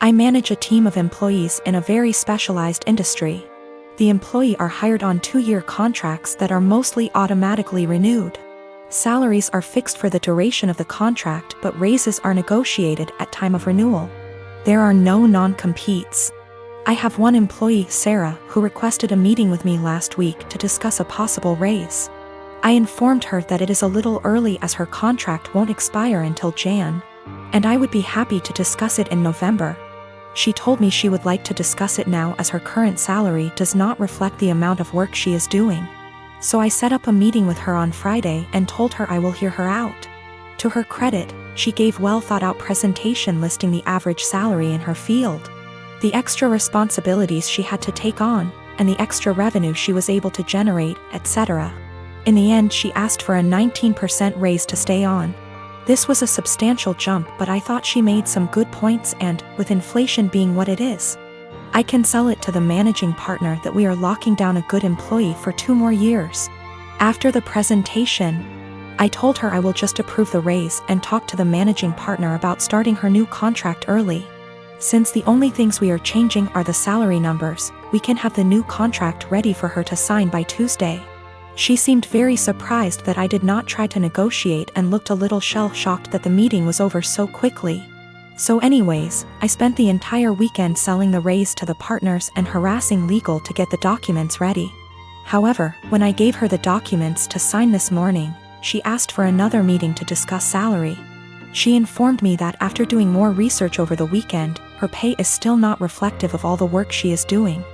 I manage a team of employees in a very specialized industry. The employees are hired on 2-year contracts that are mostly automatically renewed. Salaries are fixed for the duration of the contract, but raises are negotiated at time of renewal. There are no non-competes. I have one employee, Sarah, who requested a meeting with me last week to discuss a possible raise. I informed her that it is a little early as her contract won't expire until Jan, and I would be happy to discuss it in November. She told me she would like to discuss it now as her current salary does not reflect the amount of work she is doing. So I set up a meeting with her on Friday and told her I will hear her out. To her credit, she gave well-thought-out presentation listing the average salary in her field, the extra responsibilities she had to take on, and the extra revenue she was able to generate, etc. In the end, she asked for a 19% raise to stay on. This was a substantial jump, but I thought she made some good points and, with inflation being what it is, I can sell it to the managing partner that we are locking down a good employee for 2 more years. After the presentation, I told her I will just approve the raise and talk to the managing partner about starting her new contract early. Since the only things we are changing are the salary numbers, we can have the new contract ready for her to sign by Tuesday. She seemed very surprised that I did not try to negotiate and looked a little shell-shocked that the meeting was over so quickly. So anyways, I spent the entire weekend selling the raise to the partners and harassing legal to get the documents ready. However, when I gave her the documents to sign this morning, she asked for another meeting to discuss salary. She informed me that after doing more research over the weekend, her pay is still not reflective of all the work she is doing.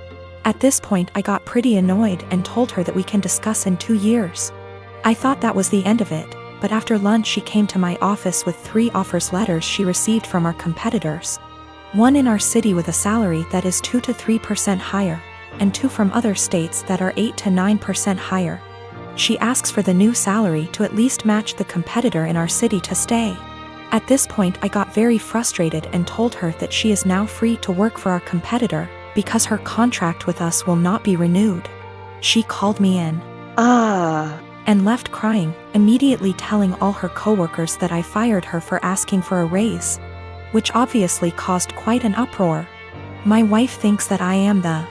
At this point, I got pretty annoyed and told her that we can discuss in 2 years. I thought that was the end of it, but after lunch she came to my office with 3 offers letters she received from our competitors. One in our city with a salary that is 2 to 3% higher, and 2 from other states that are 8 to 9% higher. She asks for the new salary to at least match the competitor in our city to stay. At this point I got very frustrated and told her that she is now free to work for our competitor, because her contract with us will not be renewed. She called me in, and left crying, immediately telling all her coworkers that I fired her for asking for a raise, which obviously caused quite an uproar. My wife thinks that I am the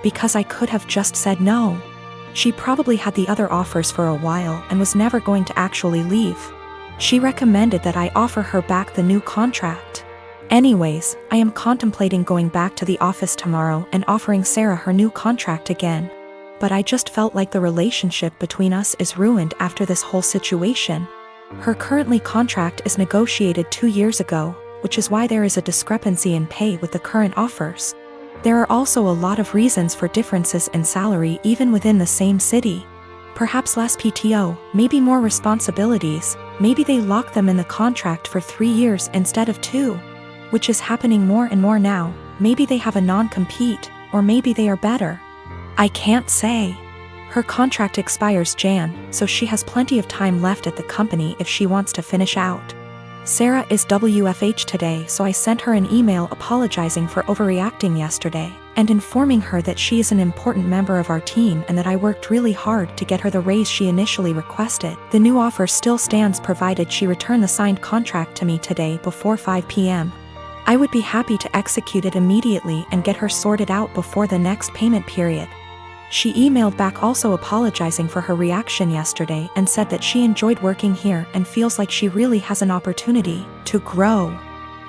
because I could have just said no. She probably had the other offers for a while and was never going to actually leave. She recommended that I offer her back the new contract. Anyways, I am contemplating going back to the office tomorrow and offering Sarah her new contract again. But I just felt like the relationship between us is ruined after this whole situation. Her currently contract is negotiated 2 years ago, which is why there is a discrepancy in pay with the current offers. There are also a lot of reasons for differences in salary even within the same city. Perhaps less PTO, maybe more responsibilities, maybe they lock them in the contract for 3 years instead of 2. Which is happening more and more now. Maybe they have a non-compete, or maybe they are better. I can't say. Her contract expires Jan, so she has plenty of time left at the company if she wants to finish out. Sarah is WFH today, so I sent her an email apologizing for overreacting yesterday, and informing her that she is an important member of our team and that I worked really hard to get her the raise she initially requested. The new offer still stands provided she return the signed contract to me today before 5 p.m. I would be happy to execute it immediately and get her sorted out before the next payment period. She emailed back also apologizing for her reaction yesterday and said that she enjoyed working here and feels like she really has an opportunity to grow.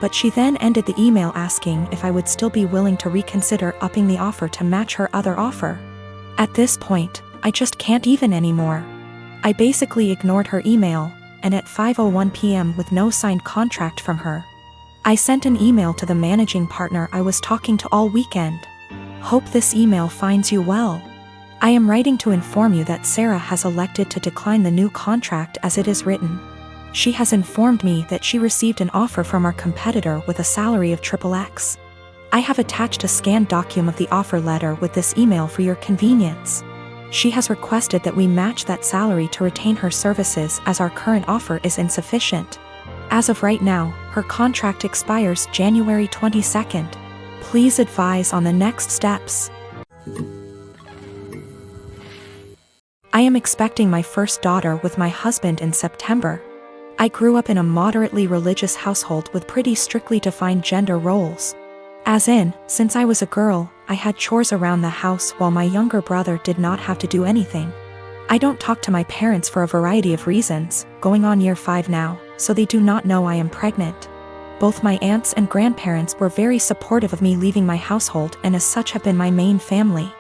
But she then ended the email asking if I would still be willing to reconsider upping the offer to match her other offer. At this point, I just can't even anymore. I basically ignored her email, and at 5:01 p.m. with no signed contract from her, I sent an email to the managing partner I was talking to all weekend. Hope this email finds you well. I am writing to inform you that Sarah has elected to decline the new contract as it is written. She has informed me that she received an offer from our competitor with a salary of XXX. I have attached a scanned document of the offer letter with this email for your convenience. She has requested that we match that salary to retain her services as our current offer is insufficient. As of right now, her contract expires January 22nd. Please advise on the next steps. I am expecting my first daughter with my husband in September. I grew up in a moderately religious household with pretty strictly defined gender roles. As in, since I was a girl, I had chores around the house while my younger brother did not have to do anything. I don't talk to my parents for a variety of reasons, going on year 5 now, so they do not know I am pregnant. Both my aunts and grandparents were very supportive of me leaving my household and as such have been my main family.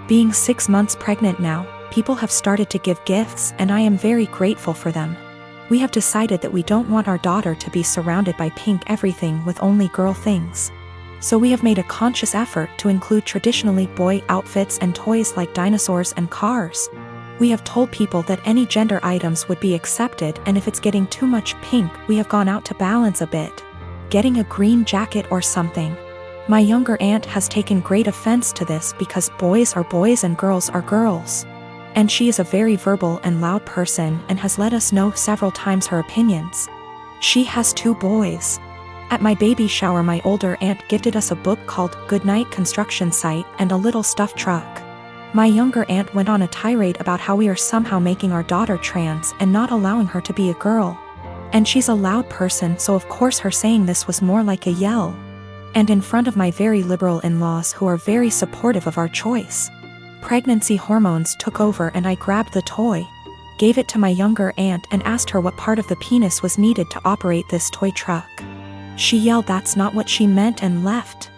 Being 6 months pregnant now, people have started to give gifts and I am very grateful for them. We have decided that we don't want our daughter to be surrounded by pink everything with only girl things. So we have made a conscious effort to include traditionally boy outfits and toys like dinosaurs and cars. We have told people that any gender items would be accepted, and if it's getting too much pink, we have gone out to balance a bit. Getting a green jacket or something. My younger aunt has taken great offense to this because boys are boys and girls are girls. And she is a very verbal and loud person and has let us know several times her opinions. She has 2 boys. At my baby shower, my older aunt gifted us a book called Goodnight Construction Site and a little stuffed truck. My younger aunt went on a tirade about how we are somehow making our daughter trans and not allowing her to be a girl. And she's a loud person, so of course her saying this was more like a yell. And in front of my very liberal in-laws who are very supportive of our choice. Pregnancy hormones took over and I grabbed the toy, gave it to my younger aunt and asked her what part of the penis was needed to operate this toy truck. She yelled that's not what she meant and left.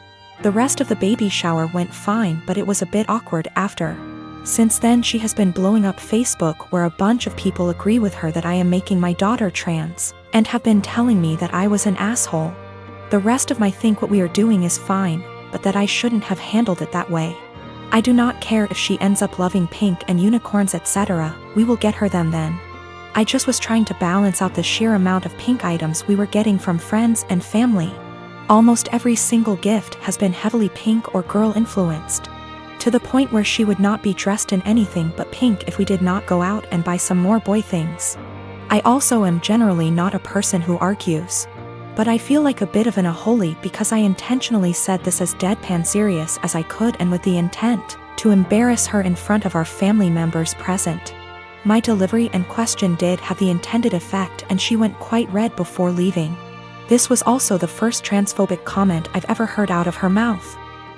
The rest of the baby shower went fine, but it was a bit awkward after. Since then she has been blowing up Facebook where a bunch of people agree with her that I am making my daughter trans, and have been telling me that I was an asshole. The rest of my think what we are doing is fine, but that I shouldn't have handled it that way. I do not care if she ends up loving pink and unicorns etc., we will get her them then. I just was trying to balance out the sheer amount of pink items we were getting from friends and family. Almost every single gift has been heavily pink or girl influenced. To the point where she would not be dressed in anything but pink if we did not go out and buy some more boy things. I also am generally not a person who argues. But I feel like a bit of an unholy because I intentionally said this as deadpan serious as I could and with the intent to embarrass her in front of our family members present. My delivery and question did have the intended effect and she went quite red before leaving. This was also the first transphobic comment I've ever heard out of her mouth.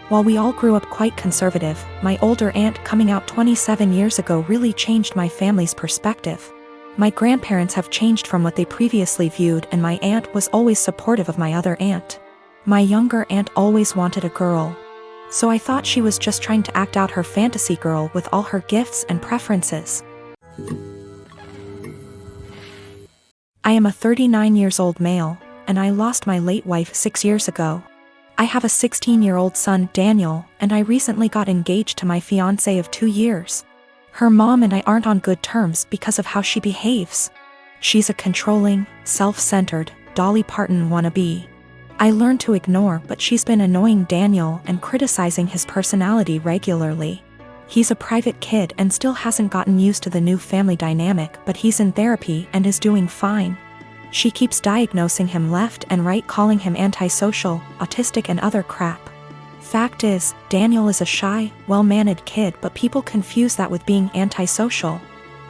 While we all grew up quite conservative, my older aunt coming out 27 years ago really changed my family's perspective. My grandparents have changed from what they previously viewed and my aunt was always supportive of my other aunt. My younger aunt always wanted a girl. So I thought she was just trying to act out her fantasy girl with all her gifts and preferences. I am a 39 years old male, and I lost my late wife 6 years ago. I have a 16-year-old son, Daniel, and I recently got engaged to my fiancé of 2 years. Her mom and I aren't on good terms because of how she behaves. She's a controlling, self-centered, Dolly Parton wannabe. I learned to ignore, but she's been annoying Daniel and criticizing his personality regularly. He's a private kid and still hasn't gotten used to the new family dynamic, but he's in therapy and is doing fine. She keeps diagnosing him left and right, calling him antisocial, autistic and other crap. Fact is, Daniel is a shy, well-mannered kid, but people confuse that with being antisocial.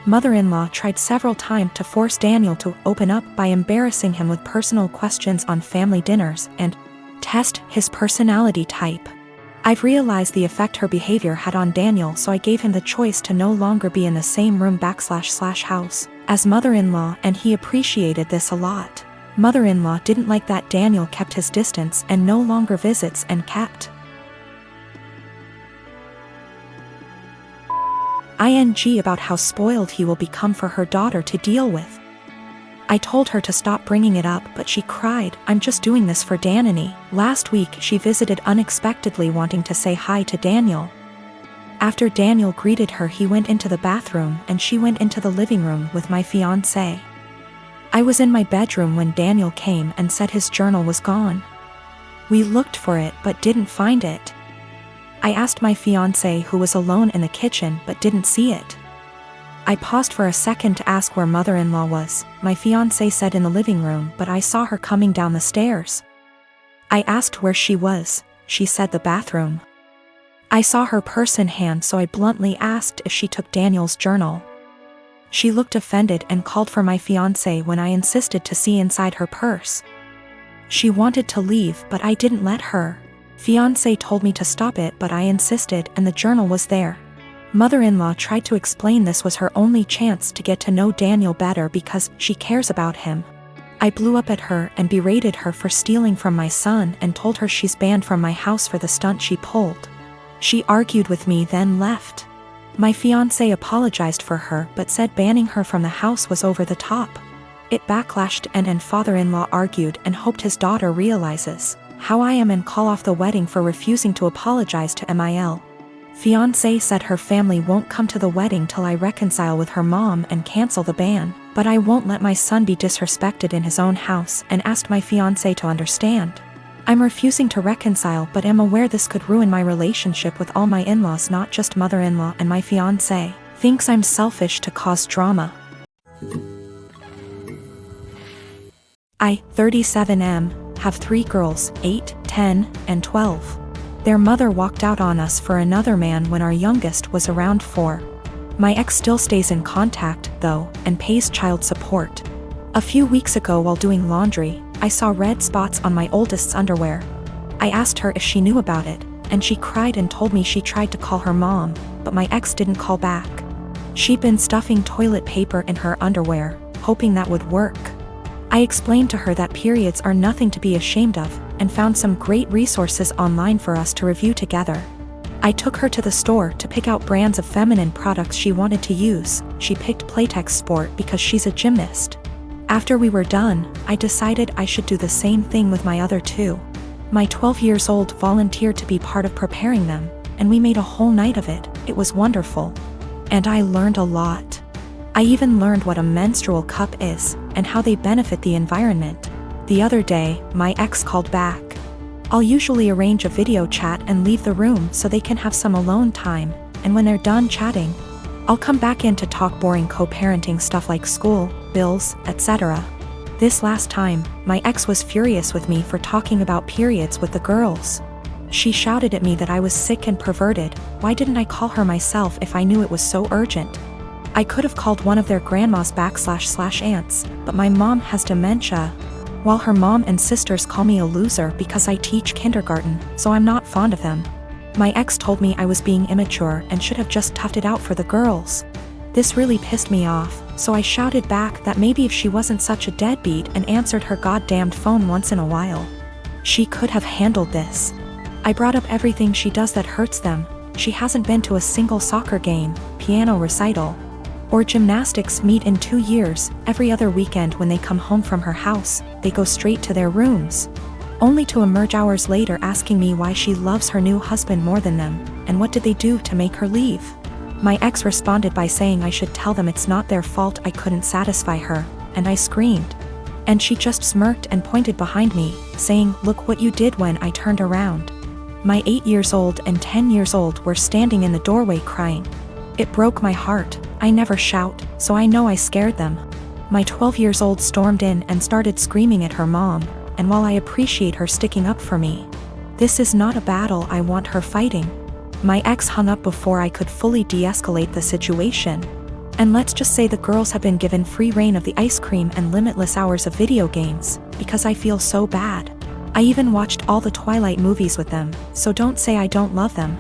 Mother-in-law tried several times to force Daniel to open up by embarrassing him with personal questions on family dinners and test his personality type. I've realized the effect her behavior had on Daniel, so I gave him the choice to no longer be in the same room / house as mother-in-law, and he appreciated this a lot. Mother-in-law didn't like that Daniel kept his distance and no longer visits and kept ing about how spoiled he will become for her daughter to deal with. I told her to stop bringing it up, but she cried, "I'm just doing this for Danny." Last week she visited unexpectedly wanting to say hi to Daniel. After Daniel greeted her, he went into the bathroom and she went into the living room with my fiancé. I was in my bedroom when Daniel came and said his journal was gone. We looked for it but didn't find it. I asked my fiancé, who was alone in the kitchen, but didn't see it. I paused for a second to ask where mother-in-law was. My fiancé said in the living room, but I saw her coming down the stairs. I asked where she was. She said the bathroom. I saw her purse in hand, so I bluntly asked if she took Daniel's journal. She looked offended and called for my fiancé when I insisted to see inside her purse. She wanted to leave, but I didn't let her. Fiancé told me to stop it, but I insisted, and the journal was there. Mother-in-law tried to explain this was her only chance to get to know Daniel better because she cares about him. I blew up at her and berated her for stealing from my son and told her she's banned from my house for the stunt she pulled. She argued with me, then left. My fiancé apologized for her but said banning her from the house was over the top. It backlashed and father-in-law argued and hoped his daughter realizes how I am and call off the wedding for refusing to apologize to Mil. Fiancé said her family won't come to the wedding till I reconcile with her mom and cancel the ban, but I won't let my son be disrespected in his own house and asked my fiancé to understand. I'm refusing to reconcile but am aware this could ruin my relationship with all my in-laws, not just mother-in-law, and my fiancé thinks I'm selfish to cause drama. I, 37M, have 3 girls, 8, 10, and 12. Their mother walked out on us for another man when our youngest was around 4. My ex still stays in contact, though, and pays child support. A few weeks ago while doing laundry, I saw red spots on my oldest's underwear. I asked her if she knew about it, and she cried and told me she tried to call her mom, but my ex didn't call back. She'd been stuffing toilet paper in her underwear, hoping that would work. I explained to her that periods are nothing to be ashamed of, and found some great resources online for us to review together. I took her to the store to pick out brands of feminine products she wanted to use. She picked Playtex Sport because she's a gymnast. After we were done, I decided I should do the same thing with my other 2. My 12-year-old volunteered to be part of preparing them, and we made a whole night of it. It was wonderful. And I learned a lot. I even learned what a menstrual cup is, and how they benefit the environment. The other day, my ex called back. I'll usually arrange a video chat and leave the room so they can have some alone time, and when they're done chatting, I'll come back in to talk boring co-parenting stuff like school, bills, etc. This last time, my ex was furious with me for talking about periods with the girls. She shouted at me that I was sick and perverted. Why didn't I call her myself if I knew it was so urgent? I could have called one of their grandmas / aunts, but my mom has dementia, while her mom and sisters call me a loser because I teach kindergarten, so I'm not fond of them. My ex told me I was being immature and should have just toughed it out for the girls. This really pissed me off, so I shouted back that maybe if she wasn't such a deadbeat and answered her goddamned phone once in a while, she could have handled this. I brought up everything she does that hurts them. She hasn't been to a single soccer game, piano recital, or gymnastics meet in 2 years. Every other weekend when they come home from her house, they go straight to their rooms, only to emerge hours later asking me why she loves her new husband more than them, and what did they do to make her leave. My ex responded by saying I should tell them it's not their fault I couldn't satisfy her, and I screamed. And she just smirked and pointed behind me, saying, "Look what you did," when I turned around. My 8 years old and 10 years old were standing in the doorway crying. It broke my heart. I never shout, so I know I scared them. My 12 years old stormed in and started screaming at her mom, and while I appreciate her sticking up for me, this is not a battle I want her fighting. My ex hung up before I could fully de-escalate the situation. And let's just say the girls have been given free reign of the ice cream and limitless hours of video games, because I feel so bad. I even watched all the Twilight movies with them, so don't say I don't love them.